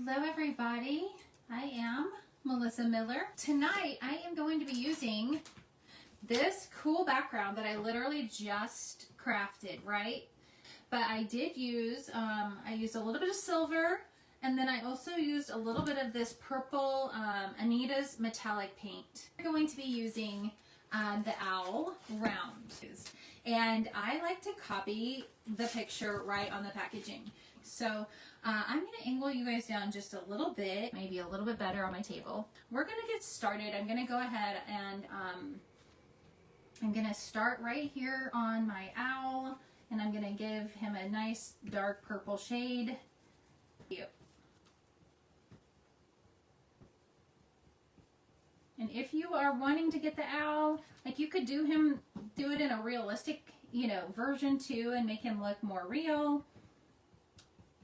Hello everybody, I am Melissa Miller. Tonight I am going to be using this cool background that I literally just crafted, right? But I did use, I used a little bit of silver, and then I also used a little bit of this purple Anita's metallic paint. We're going to be using the owl round. And I like to copy the picture right on the packaging. So I'm going to angle you guys down just a little bit, maybe a little bit better on my table. We're going to get started. I'm going to go ahead and I'm going to start right here on my owl, and I'm going to give him a nice dark purple shade. Cute. And if you are wanting to get the owl, like you could do it in a realistic, version too, and make him look more real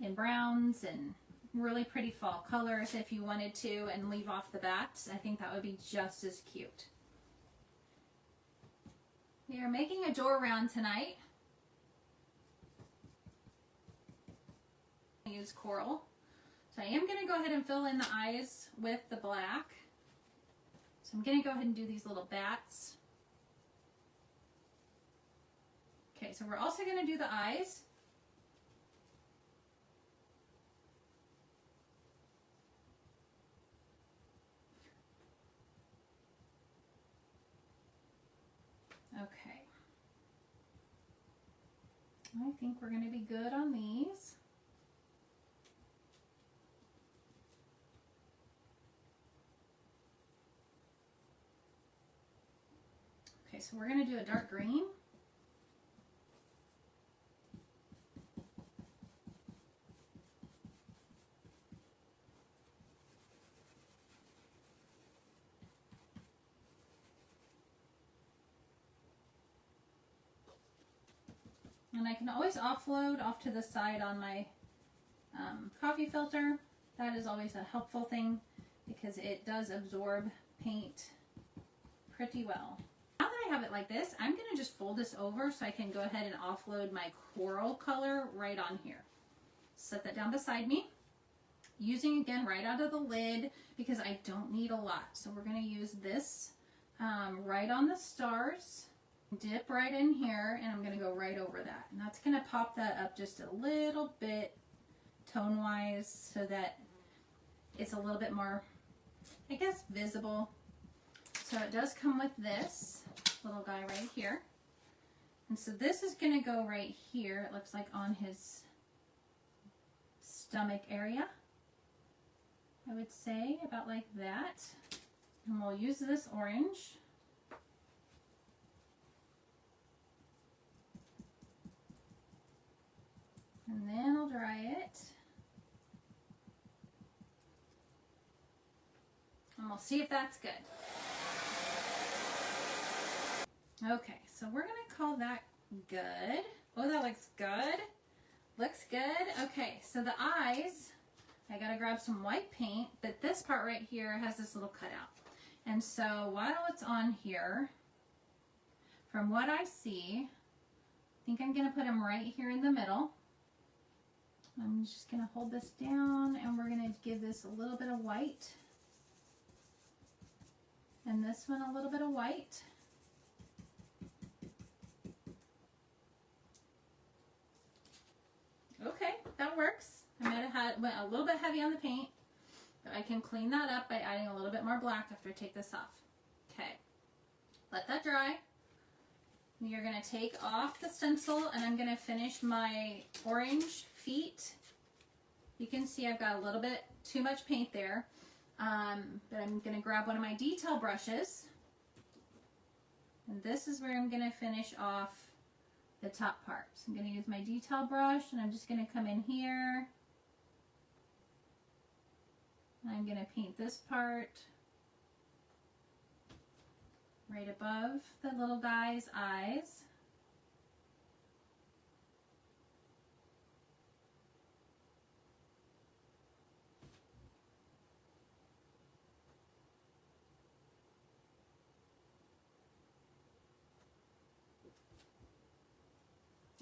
in browns and really pretty fall colors if you wanted to, and leave off the bats. I think that would be just as cute. We are making a door round tonight. I use coral. So I am going to go ahead and fill in the eyes with the black. So I'm going to go ahead and do these little bats. Okay, so we're also going to do the eyes. Okay. I think we're going to be good on these. Okay, so we're going to do a dark green. And I can always offload off to the side on my coffee filter. That is always a helpful thing because it does absorb paint pretty well. Now that I have it like this, I'm going to just fold this over so I can go ahead and offload my coral color right on here. Set that down beside me. Using again right out of the lid because I don't need a lot. So we're going to use this right on the stars. Dip right in here, and I'm going to go right over that. And that's going to pop that up just a little bit tone-wise so that it's a little bit more, I guess, visible. So it does come with this little guy right here. And so this is going to go right here, it looks like on his stomach area, I would say, about like that. And we'll use this orange. And then I'll dry it. And we'll see if that's good. Okay, so we're going to call that good. Oh, that looks good. Looks good. Okay, so the eyes, I got to grab some white paint, but this part right here has this little cutout. And so while it's on here, from what I see, I think I'm going to put them right here in the middle. I'm just going to hold this down, and we're going to give this a little bit of white. And this one a little bit of white. Okay, that works. I might have went a little bit heavy on the paint, but I can clean that up by adding a little bit more black after I take this off. Okay, let that dry. We are going to take off the stencil, and I'm going to finish my orange feet. You can see I've got a little bit too much paint there, but I'm going to grab one of my detail brushes, and this is where I'm going to finish off the top part. So I'm going to use my detail brush, and I'm just going to come in here, and I'm going to paint this part right above the little guy's eyes.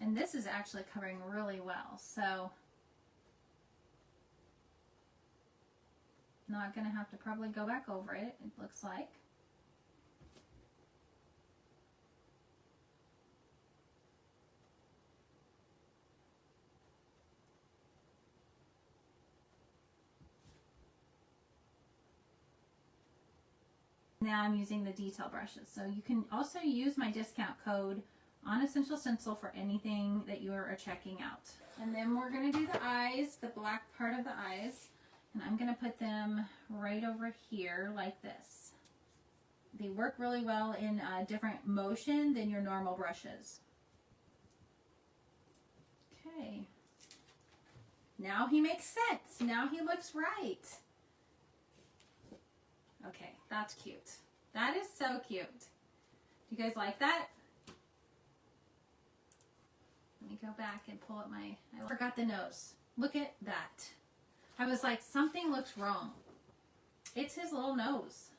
And this is actually covering really well. So Not gonna have to probably go back over it, it looks like. Now I'm using the detail brushes. So you can also use my discount code on Essential Stencil for anything that you are checking out. And then we're going to do the eyes, the black part of the eyes. And I'm going to put them right over here like this. They work really well in a different motion than your normal brushes. Okay. Now he makes sense. Now he looks right. Okay, that's cute. That is so cute. Do you guys like that? Let me go back and pull up my, I forgot the nose. Look at that. I was like, something looks wrong. It's his little nose.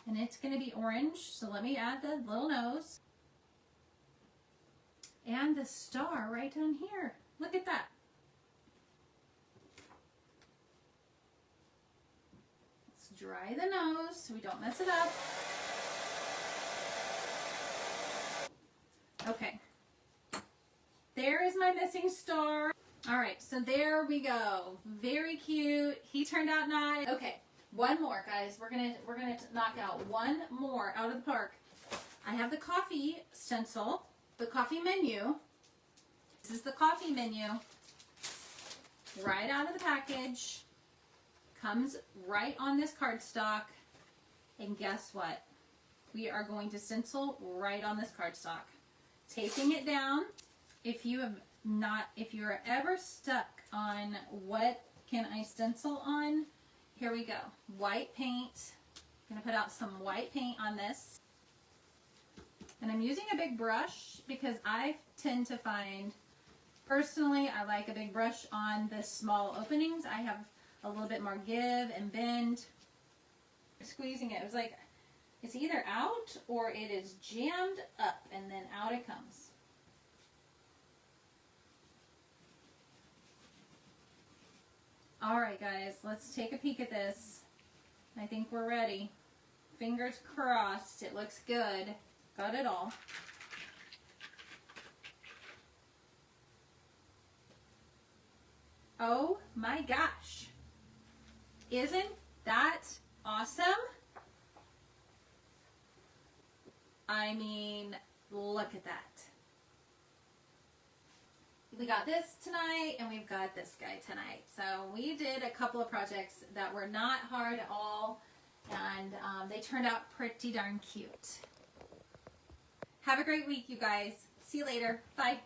And it's going to be orange, so let me add the little nose. And the star right down here. Look at that. Let's dry the nose so we don't mess it up. Okay. There is my missing star. All right, so there we go. Very cute. He turned out nice. Okay, one more, guys. We're gonna knock out one more out of the park. I have the coffee stencil, the coffee menu. This is the coffee menu. Right out of the package. Comes right on this cardstock. And guess what? We are going to stencil right on this cardstock. Taping it down. If you're ever stuck on what can I stencil on, here we go. White paint. I'm going to put out some white paint on this. And I'm using a big brush because I tend to find, personally, I like a big brush on the small openings. I have a little bit more give and bend. Squeezing it, it was like, it's either out or it is jammed up and then out it comes. All right, guys, let's take a peek at this. I think we're ready. Fingers crossed. It looks good. Got it all. Oh my gosh. Isn't that awesome? I mean, look at that. We got this tonight and we've got this guy tonight. So we did a couple of projects that were not hard at all, and they turned out pretty darn cute. Have a great week, you guys. See you later. Bye.